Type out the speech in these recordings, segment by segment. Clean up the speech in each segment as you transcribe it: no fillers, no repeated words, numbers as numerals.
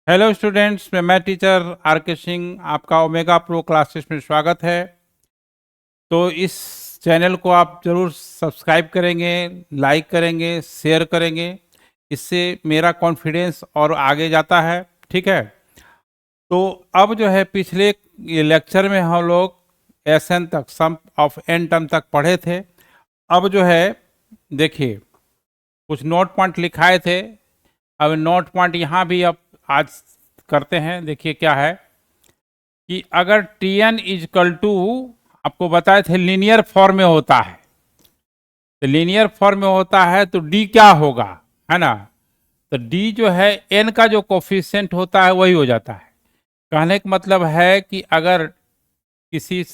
Hello students, मैं teacher are के सिंह आपका ओमेगा प्रो क्लासेस में स्वागत है। तो इस चैनल को आप ज़रूर सब्सक्राइब करेंगे, लाइक करेंगे, शेयर करेंगे। इससे मेरा कॉन्फिडेंस और आगे जाता है। ठीक है। तो अब जो है पिछले ये लेक्चर में हम लोग एस एन तक, सम ऑफ एन टर्म तक पढ़े थे। अब जो है देखिए, कुछ नोट पॉइंट लिखाए थे। अब नोट पॉइंट यहाँ भी अब आज करते हैं। देखिए क्या है कि अगर टी एन इजकल टू, आपको बताए थे लीनियर फॉर्म में होता है, तो लीनियर फॉर्म में होता है तो डी क्या होगा, है ना। तो डी जो है एन का जो कोफिशिएंट होता है वही हो जाता है। कहने का मतलब है कि अगर किसी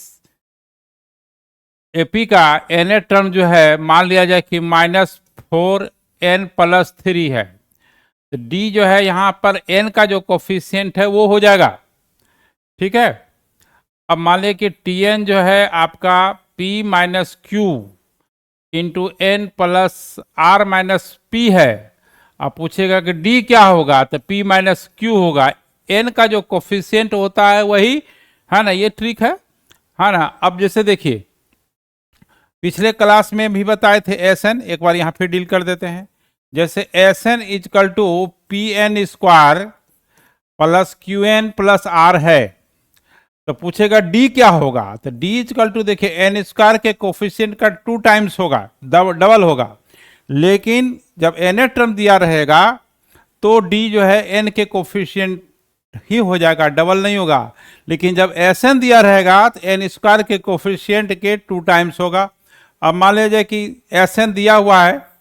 एपी का एन ए टर्म जो है मान लिया जाए कि -4n+3 है, तो डी जो है यहाँ पर एन का जो कोफिशिएंट है वो हो जाएगा। ठीक है। अब मान लिया कि टी एन जो है आपका p-q into n plus r minus p है। आप पूछेगा कि डी क्या होगा, तो p-q होगा। एन का जो कोफिशिएंट होता है वही, है ना, ये ट्रिक है ना। अब जैसे देखिए, पिछले क्लास में भी बताए थे एस एन, एक बार यहाँ फिर डील कर देते हैं। जैसे s n equal to p n square plus q n plus r है, तो पूछेगा डी क्या होगा, तो डी इजकल टू देखिए एन स्क्वायर के कोफिशिएंट का 2 टाइम्स होगा, डबल होगा। लेकिन जब एन ए टर्म दिया रहेगा तो डी जो है एन के कोफिशिएंट ही हो जाएगा, डबल नहीं होगा। लेकिन जब एस एन दिया रहेगा तो एन स्क्वायर के कोफिशिएंट के 2 टाइम्स होगा। अब मान लीजिए कि एस एन दिया हुआ है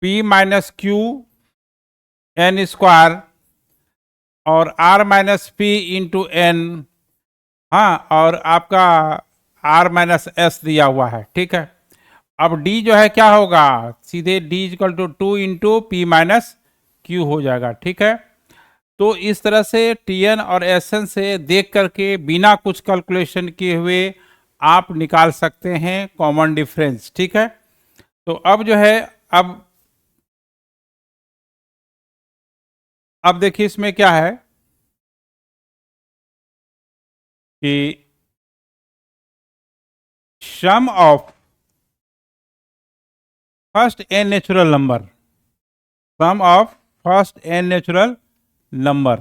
p-q एन स्क्वायर और r-p इंटू एन, हाँ, और आपका r-s दिया हुआ है। ठीक है। अब d जो है क्या होगा, सीधे d equal to 2 into p-q हो जाएगा। ठीक है। तो इस तरह से tn और sn से देख करके बिना कुछ कैलकुलेशन किए हुए आप निकाल सकते हैं कॉमन डिफरेंस। ठीक है। तो अब जो है, अब देखिए इसमें क्या है कि sum of first n natural number, sum of first n natural number,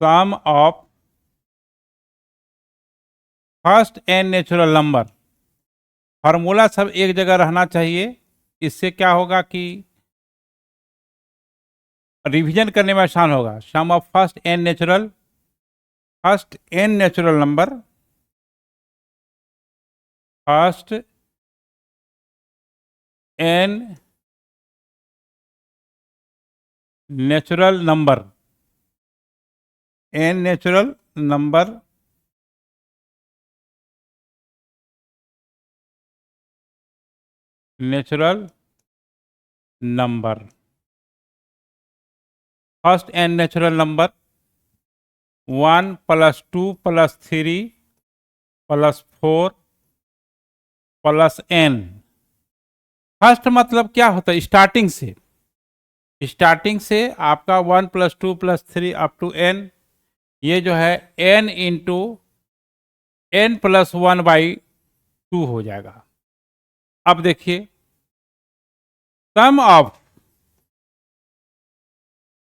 sum of first n natural number, formula सब एक जगह रहना चाहिए। इससे क्या होगा कि रिवीजन करने में आसान होगा। Sum of first n natural number, first n natural number, n natural number natural number, first n natural number 1 + 2 + 3 + 4 + n। First मतलब क्या होता है, स्टार्टिंग से आपका 1 + 2 + 3 अप टू n, ये जो है n इंटू n+1/2 हो जाएगा। अब देखिए सम ऑफ,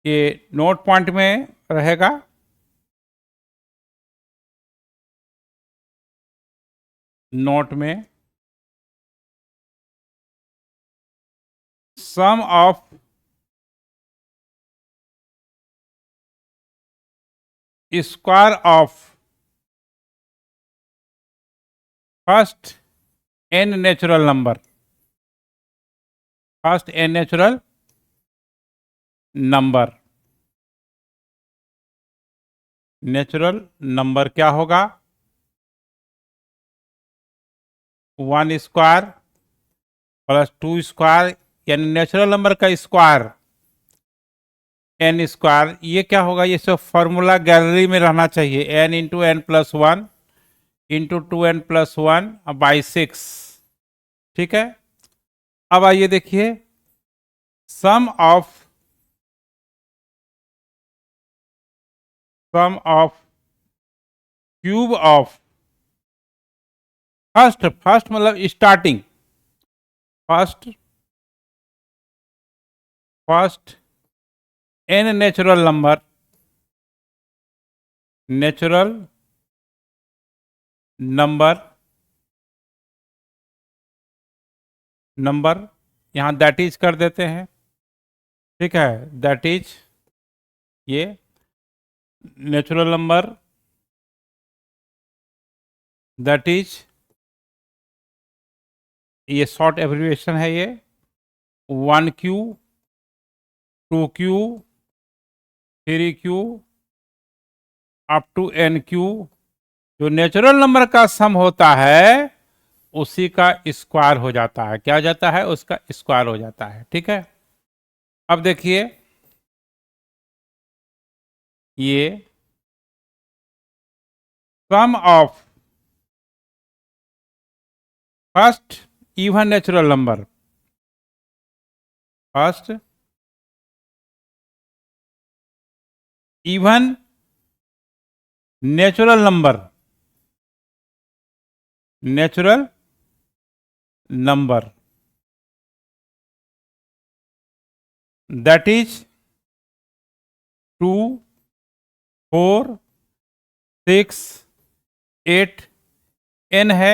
ये नोट पॉइंट में रहेगा, नोट में sum of square of first n natural number, first n natural number, natural number क्या होगा, 1 स्क्वायर प्लस 2 स्क्वायर, यानी नेचुरल नंबर का स्क्वायर एन स्क्वायर। ये क्या होगा, ये सब फॉर्मूला गैलरी में रहना चाहिए। N into n+1 into 2n+1/6। ठीक है। अब आइए देखिए, sum of cube of first मतलब starting, first n natural number यहां दैट इज कर देते हैं, ठीक है, दैट इज ये नेचुरल नंबर, दैट इज ये शॉर्ट एब्रिविएशन है, ये 1Q 2Q 3Q up to NQ। जो नेचुरल नंबर का सम होता है उसी का स्क्वायर हो जाता है, क्या हो जाता है, उसका स्क्वायर हो जाता है, ठीक है। अब देखिए ये sum of first even natural number, first even natural number that is 2 4 6 8 n है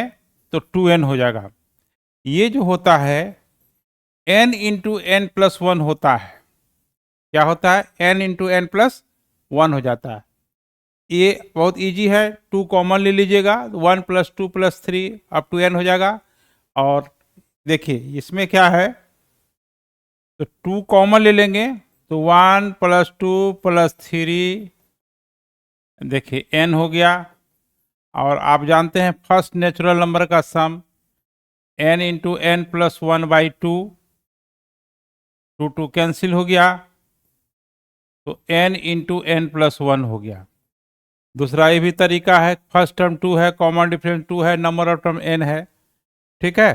तो 2n हो जाएगा। ये जो होता है n into n plus one होता है, क्या होता है, n into n plus one हो जाता है। ये बहुत इजी है, 2 कॉमन ले लीजिएगा, 1 + 2 + 3 अप टू n हो जाएगा। और देखिए इसमें क्या है, तो 2 कॉमन ले लेंगे तो 1 + 2 + 3, देखिए n हो गया। और आप जानते हैं फर्स्ट नेचुरल नंबर का sum n into n plus 1/2, 2 cancel हो गया तो n into n plus one हो गया। दूसरा ये भी तरीका है, फर्स्ट टर्म 2 है, कॉमन डिफरेंस 2 है, नंबर ऑफ टर्म n है, ठीक है।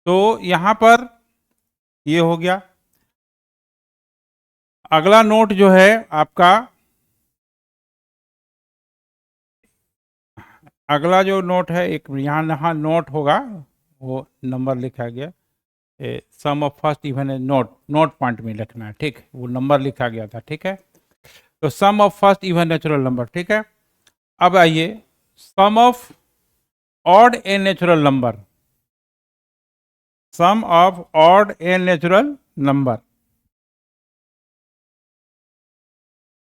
तो यहां पर ये हो गया। अगला नोट जो है आपका, अगला जो नोट है, एक यहाँ नोट होगा, वो नंबर लिखा गया, सम ऑफ फर्स्ट इवन है, नोट पॉइंट में लिखना है, ठीक, वो नंबर लिखा गया था, ठीक है। तो sum of first even natural number, ठीक है। अब आइए sum of odd n natural number, sum of odd n natural number,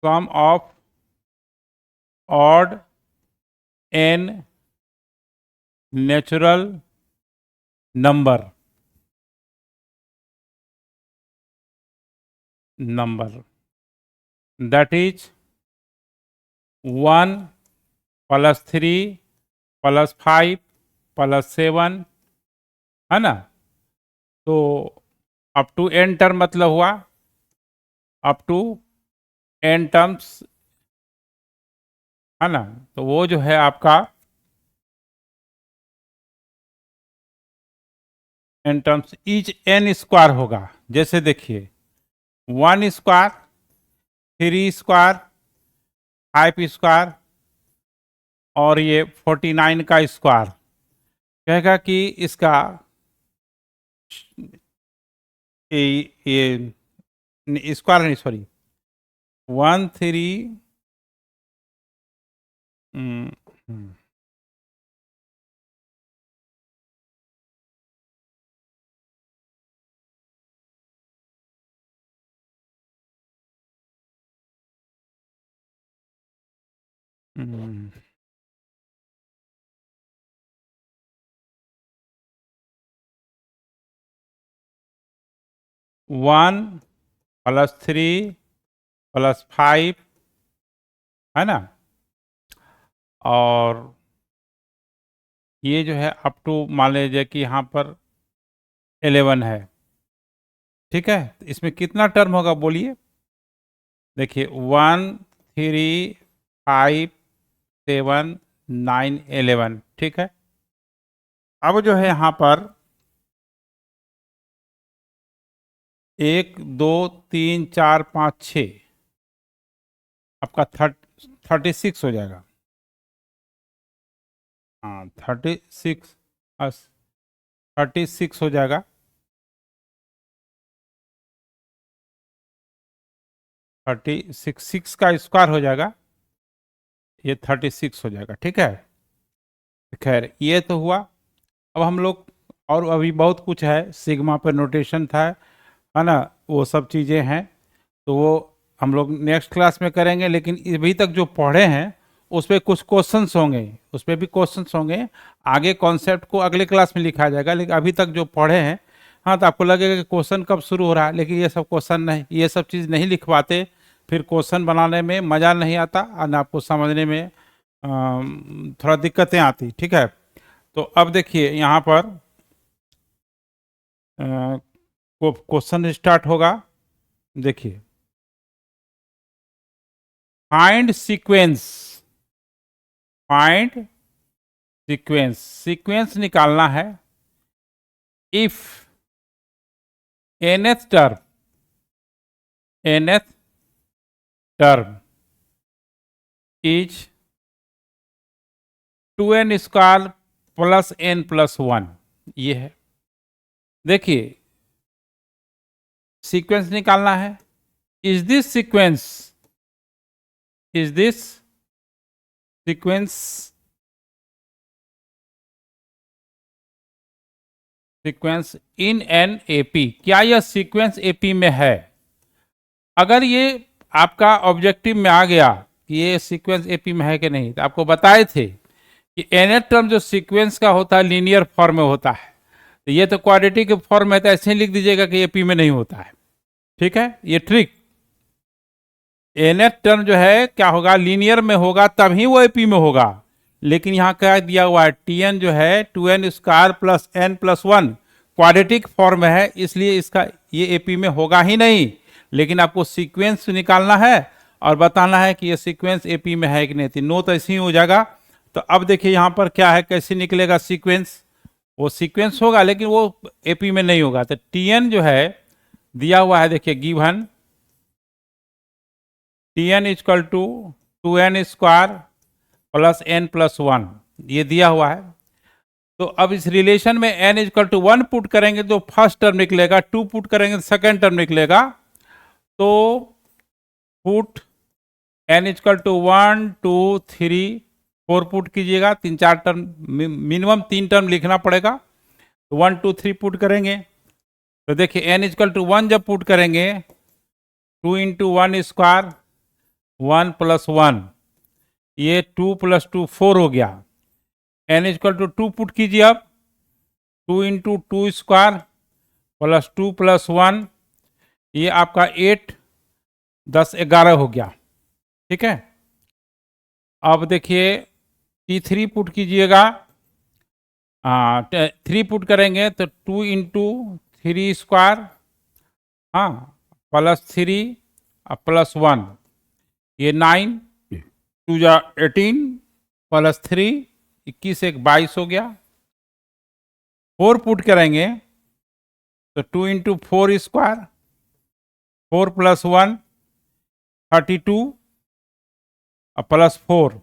sum of odd n natural number that is 1 + 3 + 5 + 7, है ना। तो अप टू n टर्म मतलब हुआ अप टू n टर्म्स, है ना। तो वो जो है आपका n terms each n square होगा। जैसे देखिए 1 स्क्वायर, 3 स्क्वायर, 5 स्क्वायर और ये 49 का स्क्वायर, कहेगा कि इसका ये स्क्वायर नहीं, सॉरी 1 3 1 + 3 + 5, है ना। और ये जो है अप टू मान लीजिए कि यहाँ पर 11 है, ठीक है। तो इसमें कितना टर्म होगा बोलिए, देखिए 1 3 5 7 9 11, ठीक है। अब जो है यहाँ पर 1 2 3 4 5 6 आपका 36 हो जाएगा। हाँ 36 हो जाएगा। 6 का स्क्वायर हो जाएगा, ये 36 हो जाएगा। ठीक है, खैर ये तो हुआ। अब हम लोग और अभी बहुत कुछ है, सिग्मा पे नोटेशन था, है ना, वो सब चीज़ें हैं, तो वो हम लोग नेक्स्ट क्लास में करेंगे। लेकिन अभी तक जो पढ़े हैं उस पर कुछ क्वेश्चंस होंगे, उस पर भी क्वेश्चंस होंगे। आगे कॉन्सेप्ट को अगले क्लास में लिखा जाएगा, लेकिन अभी तक जो पढ़े हैं, हाँ, तो आपको लगेगा कि क्वेश्चन कब शुरू हो रहा है, लेकिन ये सब क्वेश्चन नहीं, ये सब चीज़ नहीं लिखवाते, फिर क्वेश्चन बनाने में मज़ा नहीं आता और ना आपको समझने में थोड़ा दिक्कतें आती। ठीक है, तो अब देखिए यहाँ पर क्वेश्चन स्टार्ट होगा। देखिए, find sequence, find sequence, sequence निकालना है if nth term, nth term is 2n square plus n plus 1, ये है। देखिए, सीक्वेंस निकालना है। Is this sequence, is this sequence, sequence in an AP, क्या यह सीक्वेंस एपी में है? अगर ये आपका ऑब्जेक्टिव में आ गया कि ये सीक्वेंस एपी में है कि नहीं, तो आपको बताए थे कि nth टर्म जो सीक्वेंस का होता है लीनियर फॉर्म में होता है, तो ये तो क्वाड्रेटिक फॉर्म में, तो ऐसे ही लिख दीजिएगा कि एपी में नहीं होता है। ठीक है, ये ट्रिक, nth टर्म जो है क्या होगा, लीनियर में होगा तभी वो एपी में होगा। लेकिन यहाँ क्या दिया हुआ है, tn जो है 2n square plus n plus 1 quadratic form है, इसलिए इसका ये एपी में होगा ही नहीं। लेकिन आपको सीक्वेंस निकालना है और बताना है कि ये सीक्वेंस एपी में है कि नहीं, तो नो तो ऐसे ही हो जाएगा। तो अब देखिए यहाँ पर क्या है, कैसे निकलेगा सीक्वेंस, वो सीक्वेंस होगा लेकिन वो एपी में नहीं होगा। तो tn जो है दिया हुआ है, देखिए given tn equal to 2n square plus n plus 1, ये दिया हुआ है। तो अब इस रिलेशन में n इक्वल टू 1 पुट करेंगे तो फर्स्ट टर्म निकलेगा, 2 पुट करेंगे तो सेकेंड टर्म निकलेगा। तो put n equal to 1 2 3 4 put कीजिएगा, 3 4 टर्म, मिनिमम 3 टर्म लिखना पड़ेगा। तो 1 2 3 पुट करेंगे, तो देखिए n इक्वल टू 1 जब पुट करेंगे, 2 इंटू 1 स्क्वायर 1 प्लस 1, ये 2 प्लस 2 4 हो गया। n इक्वल टू 2 पुट कीजिए, अब 2 इंटू 2 स्क्वायर प्लस 2 प्लस 1, ये आपका 8 10 11 हो गया। ठीक है, अब देखिए t3 पुट कीजिएगा, 3 पुट करेंगे तो 2 इंटू 3 स्क्वायर, हाँ, प्लस 3 प्लस 1, ये 9 2 जा 18 प्लस 3 21 1 22 हो गया। 4 पुट करेंगे तो 2 इंटू 4 स्क्वायर 4 प्लस 1 32 प्लस 4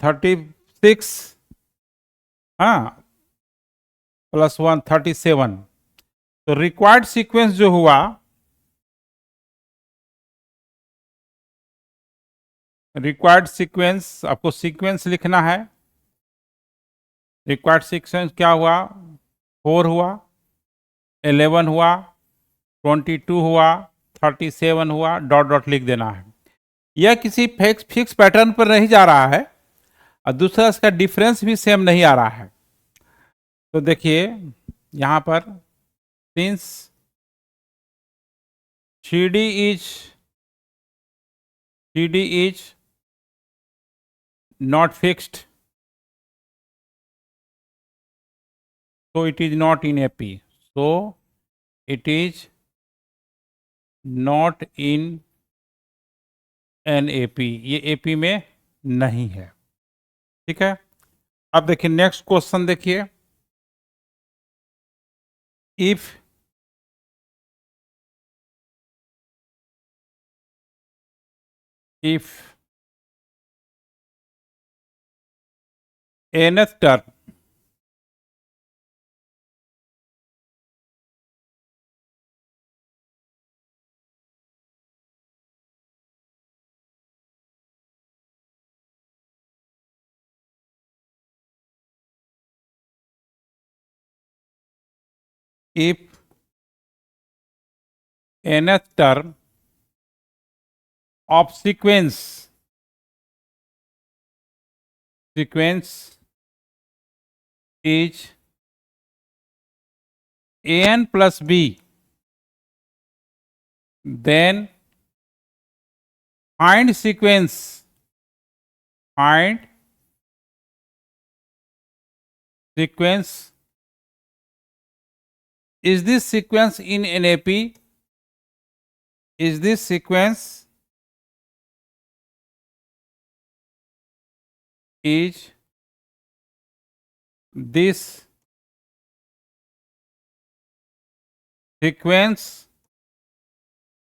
36, हाँ, प्लस 1 37। तो रिक्वायर्ड सीक्वेंस जो हुआ, रिक्वायर्ड सीक्वेंस, आपको सीक्वेंस लिखना है। रिक्वायर्ड सीक्वेंस क्या हुआ, 4 हुआ, 11 हुआ, 22 हुआ, 37 हुआ, डॉट डॉट लिख देना है। यह किसी फिक्स पैटर्न पर नहीं जा रहा है और दूसरा इसका डिफरेंस भी सेम नहीं आ रहा है। तो देखिए यहाँ पर since CD is not fixed, so it is not in AP, so it is not in an AP, ये AP में नहीं है। ठीक है, अब देखिए नेक्स्ट क्वेश्चन, देखिए if if nth term if nth term of sequence is an plus b, then find sequence is this sequence in NAP, is this sequence is this sequence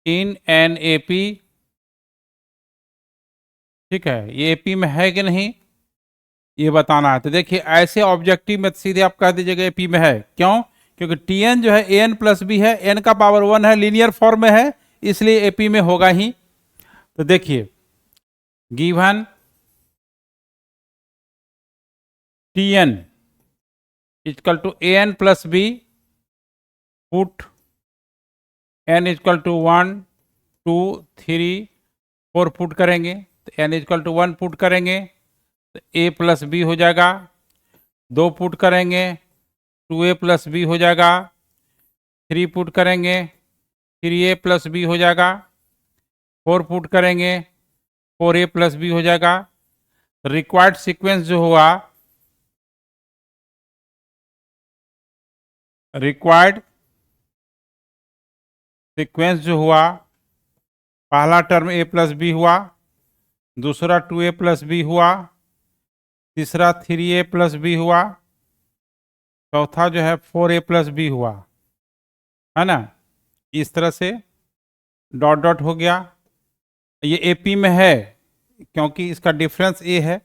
in an AP, ठीक है, ये AP में है कि नहीं ये बताना है। तो देखिए ऐसे ऑब्जेक्टिव में सीधे आप कह दीजिएगा AP में है, क्यों? क्योंकि Tn जो है an प्लस बी है, n का पावर 1 है, लीनियर फॉर्म में है, इसलिए AP में होगा ही। तो देखिए given Tn equal to an plus b, put n equal to 1 2 3 4 put करेंगे, तो n इक्वल टू 1 पुट करेंगे तो a प्लस बी हो जाएगा, 2 पुट करेंगे 2a प्लस बी हो जाएगा, 3 पुट करेंगे 3a प्लस बी हो जाएगा, 4 पुट करेंगे 4a प्लस बी हो जाएगा। रिक्वायर्ड सीक्वेंस जो हुआ, रिक्वायर्ड सीक्वेंस जो हुआ, पहला टर्म a प्लस बी हुआ, दूसरा 2a प्लस बी हुआ, तीसरा 3a प्लस बी हुआ, चौथा जो है 4a प्लस बी हुआ, है ना। इस तरह से डॉट डॉट हो गया। ये AP में है क्योंकि इसका डिफरेंस a है।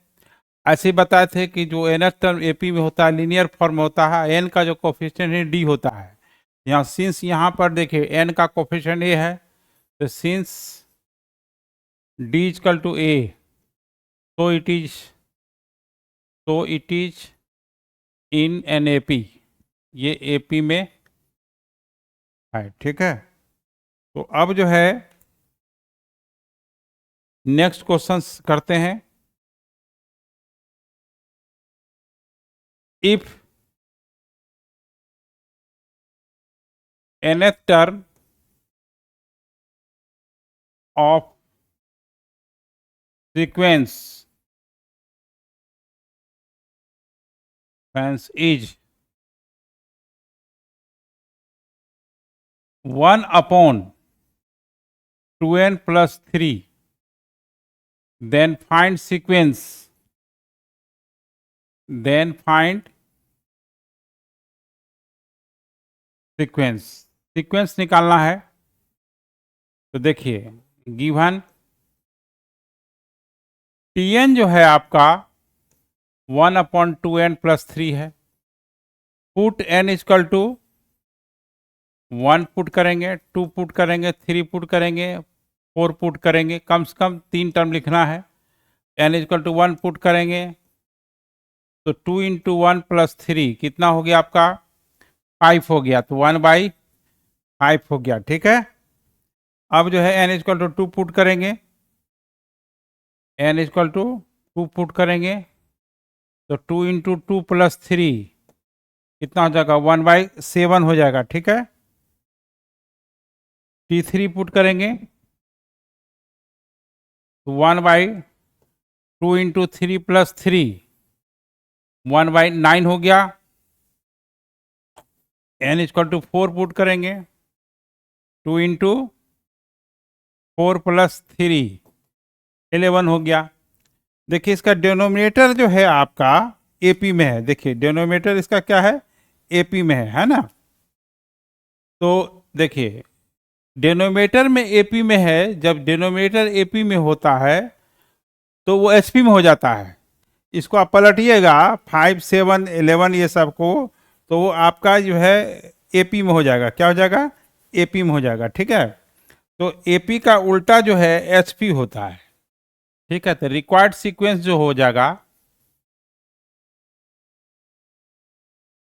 ऐसे ही बताए थे कि जो nth टर्म AP में होता है लीनियर फॉर्म होता है, n का जो कोफिशिएंट है d होता है। यहाँ सिंस यहाँ पर देखिए n का कोफिशिएंट a है, तो since d equal to a, तो it is in an AP, ये AP में है, ठीक है। तो अब जो है नेक्स्ट क्वेश्चन करते हैं। If nth term of sequence is 1 upon 2n plus 3, then find sequence, sequence निकालना है। तो देखिए गिवन Tn जो है आपका 1 अपॉन 2n प्लस 3 है, put n equal to 1 put करेंगे, 2 पुट करेंगे, 3 पुट करेंगे, 4 पुट करेंगे, कम से कम 3 टर्म लिखना है। n इक्वल टू 1 पुट करेंगे तो 2 इंटू 1 प्लस 3 कितना हो गया आपका 5 हो गया, तो 1/5 हो गया, ठीक है। अब जो है n इक्वल टू 2 पुट करेंगे, n इक्वल टू 2 पुट करेंगे तो 2 इंटू 2 प्लस 3 कितना हो जाएगा 1/7 हो जाएगा, ठीक है। T3 पुट करेंगे तो 1/2 इंटू 3 प्लस 3 1/9 हो गया। n इक्वल टू 4 पुट करेंगे 2 इंटू 4 प्लस 3 11 हो गया। देखिए इसका डिनोमिनेटर जो है आपका AP में है, देखिए डिनोमिनेटर इसका क्या है AP में है ना। तो देखिए डिनोमिनेटर में एपी में है, जब डिनोमिनेटर एपी में होता है तो वो एचपी में हो जाता है। इसको आप पलटिएगा 5, 7, 11 ये सब को, तो वो आपका जो है एपी में हो जाएगा। क्या हो जाएगा? एपी में हो जाएगा। ठीक है, तो एपी का उल्टा जो है एचपी होता है। ठीक है, तो रिक्वायर्ड सीक्वेंस जो हो जाएगा,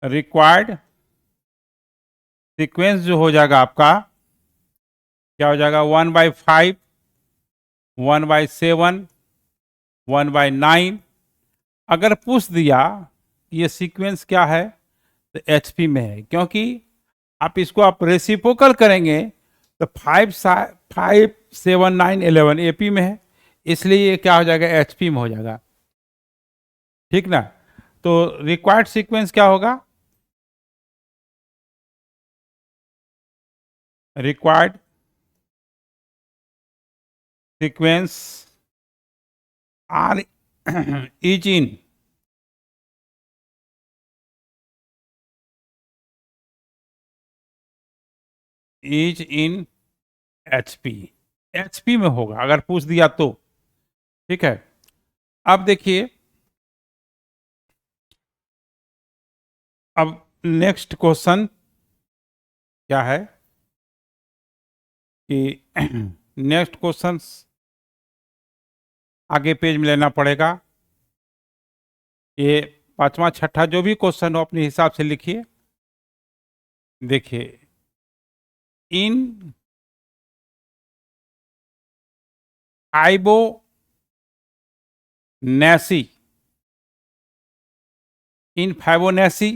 रिक्वायर्ड सीक्वेंस जो हो जाएगा आपका, क्या हो जाएगा? 1/5, 1/7, 1/9। अगर पूछ दिया ये सीक्वेंस क्या है, तो एचपी में है, क्योंकि आप इसको आप रेसिप्रोकल करेंगे तो 5, 7, 9, 11 एपी में है, इसलिए ये क्या हो जाएगा? एचपी में हो जाएगा। ठीक ना? तो रिक्वायर्ड सीक्वेंस क्या होगा? Required sequence are is in HP, HP में होगा अगर पूछ दिया तो। ठीक है, अब देखिए, अब नेक्स्ट क्वेश्चन क्या है कि नेक्स्ट क्वेश्चन आगे पेज में लेना पड़ेगा। ये पांचवा छठा जो भी क्वेश्चन हो अपने हिसाब से लिखिए। देखिए, in Fibonacci, in Fibonacci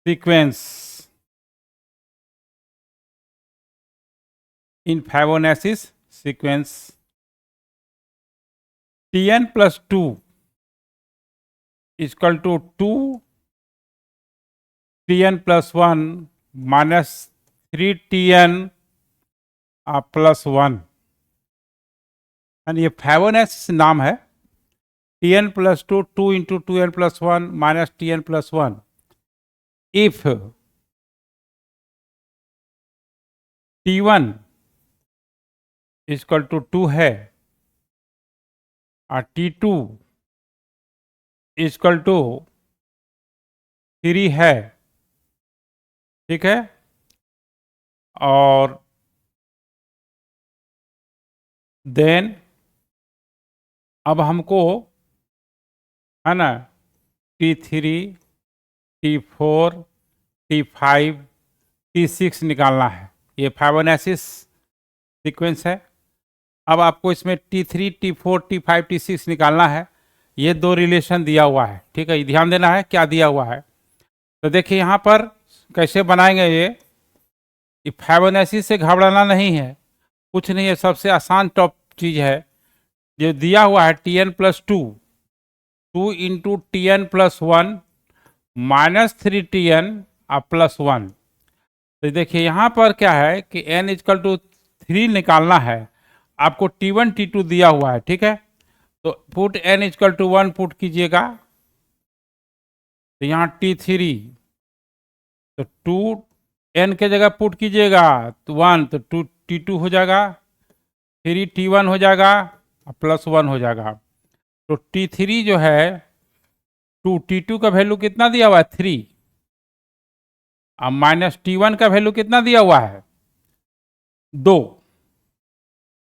sequence, in Fibonacci sequence Tn+2 equal to 2 Tn+1 minus 3 Tn+1, ये फाइबोनैसिस नाम है। Tn+2, 2 into 2n+1 minus Tn+1 if T1 equal to 2 है और T2 इक्वल टू 3 है। ठीक है, और देन अब हमको है ना T3, T4, T5, T6 निकालना है। ये फाइबोनैसिस सीक्वेंस है। अब आपको इसमें T3, T4, T5, T6 निकालना है। ये दो रिलेशन दिया हुआ है। ठीक है, ध्यान देना है क्या दिया हुआ है। तो देखिए यहाँ पर कैसे बनाएंगे ये फाइबोनैसिस से घबराना नहीं है, कुछ नहीं है, सबसे आसान टॉप चीज़ है। जो दिया हुआ है Tn+2, 2 into Tn+1 minus 3 Tn+1। तो देखिए यहाँ पर क्या है कि n इक्वल टू 3 निकालना है। आपको T1, T2 दिया हुआ है। ठीक है, तो put n equal to 1 put कीजिएगा, तो यहाँ T3, तो 2 n के जगह पुट कीजिएगा तो 1, तो 2 T2 हो जाएगा, 3 T1 हो जाएगा, +1 हो जाएगा। तो T3 जो है 2, T2 का वैल्यू कितना दिया हुआ है? 3, अब माइनस T1 का वैल्यू कितना दिया हुआ है? 2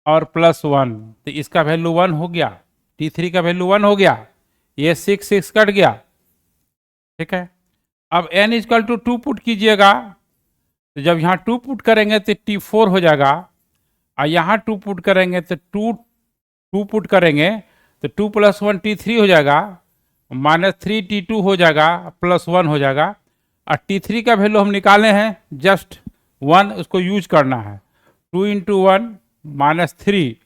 और +1, तो इसका वैल्यू 1 हो गया, T3 का वैल्यू 1 हो गया, ये 6 कट गया। ठीक है, अब n इक्वल टू 2 पुट कीजिएगा, तो जब यहाँ 2 पुट करेंगे तो T4 हो जाएगा, और यहाँ 2 पुट करेंगे तो 2 पुट करेंगे तो 2 + 1 T3 हो जाएगा, -3 T2 हो जाएगा, +1 हो जाएगा। और T3 का वैल्यू हम निकाले हैं जस्ट 1, उसको यूज करना है। 2 into 1 -3,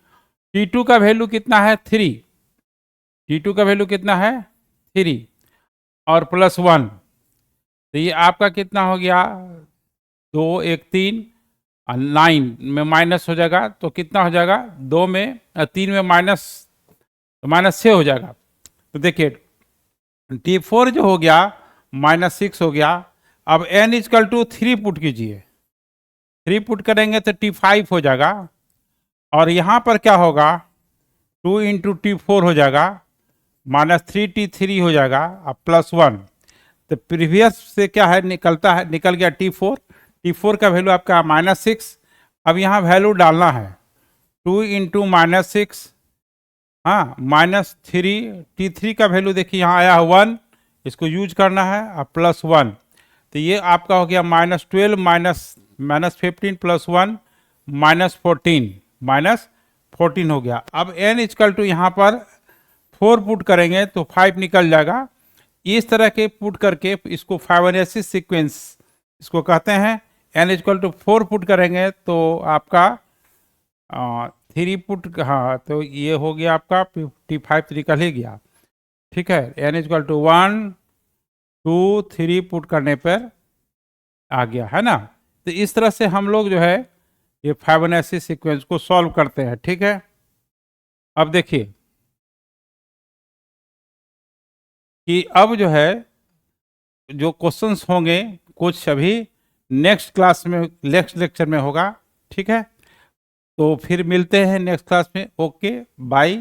T2 का वैल्यू कितना है? 3, T2 का वैल्यू कितना है? 3 और +1, तो ये आपका कितना हो गया? 2, 1, 3 और 9 में माइनस हो जाएगा, तो कितना हो जाएगा? 2 में 3 में माइनस, तो -6 हो जाएगा। तो देखिए T4 जो हो गया -6 हो गया, अब n इजकल टू 3 पुट कीजिए, 3 पुट करेंगे तो T5 हो जाएगा, और यहाँ पर क्या होगा 2 इंटू T4 हो जाएगा, -3T3 हो जाएगा, अब +1। तो प्रीवियस से क्या है निकल गया T4 का वैल्यू आपका -6। अब यहाँ वैल्यू डालना है 2 इंटू -6, हाँ -3T3 का वैल्यू देखिए यहाँ आया 1, इसको यूज करना है, अब +1। तो ये आपका हो गया -12 -15 +1 -14 हो गया। अब n इजकल टू यहाँ पर 4 पुट करेंगे तो 5 निकल जाएगा। इस तरह के पुट करके इसको फाइबोनाची सीक्वेंस इसको कहते हैं। n इजकल टू 4 पुट करेंगे तो आपका 3 पुट, हाँ तो ये हो गया आपका T5 तो निकल ही गया, ठीक है। n इजकल टू 1 2 3 पुट करने पर आ गया है ना। तो इस तरह से हम लोग जो है ये फाइबोनाची सीक्वेंस को सॉल्व करते हैं, ठीक है। अब देखिए कि अब जो है जो क्वेश्चंस होंगे कुछ अभी नेक्स्ट क्लास में, नेक्स्ट लेक्चर में होगा, ठीक है। तो फिर मिलते हैं नेक्स्ट क्लास में। Okay bye.